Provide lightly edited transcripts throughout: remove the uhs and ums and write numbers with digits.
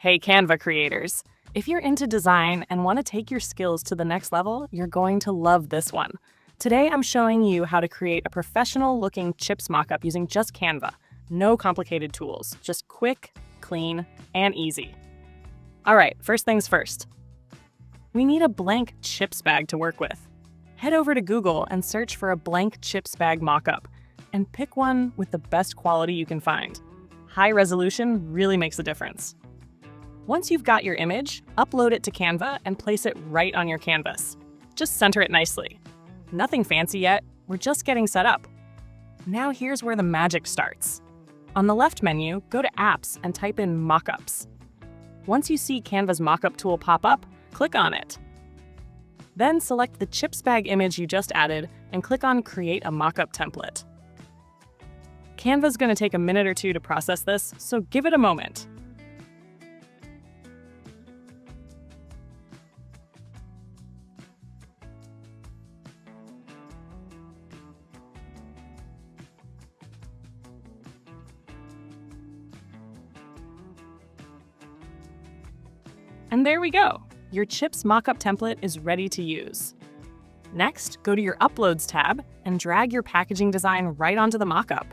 Hey Canva creators! If you're into design and want to take your skills to the next level, you're going to love this one. Today I'm showing you how to create a professional-looking chips mockup using just Canva. No complicated tools, just quick, clean, and easy. Alright, first things first. We need a blank chips bag to work with. Head over to Google and search for a blank chips bag mockup, and pick one with the best quality you can find. High resolution really makes a difference. Once you've got your image, upload it to Canva and place it right on your canvas. Just center it nicely. Nothing fancy yet, we're just getting set up. Now here's where the magic starts. On the left menu, go to Apps and type in Mockups. Once you see Canva's mockup tool pop up, click on it. Then select the chips bag image you just added and click on Create a Mockup Template. Canva's going to take a minute or two to process this, so give it a moment. And there we go! Your chips mockup template is ready to use. Next, go to your Uploads tab and drag your packaging design right onto the mockup.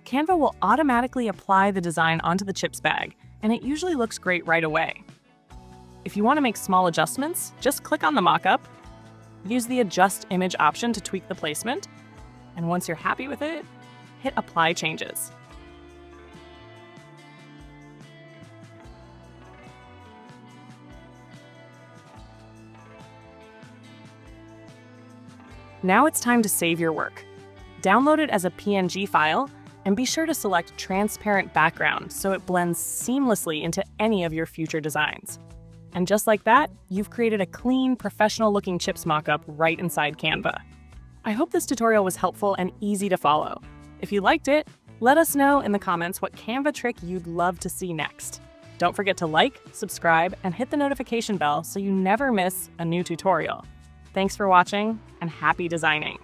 Canva will automatically apply the design onto the chips bag, and it usually looks great right away. If you want to make small adjustments, just click on the mockup, use the Adjust Image option to tweak the placement, and once you're happy with it, hit Apply Changes. Now it's time to save your work. Download it as a PNG file, and be sure to select Transparent Background so it blends seamlessly into any of your future designs. And just like that, you've created a clean, professional-looking chips mockup right inside Canva. I hope this tutorial was helpful and easy to follow. If you liked it, let us know in the comments what Canva trick you'd love to see next. Don't forget to like, subscribe, and hit the notification bell so you never miss a new tutorial. Thanks for watching, and happy designing!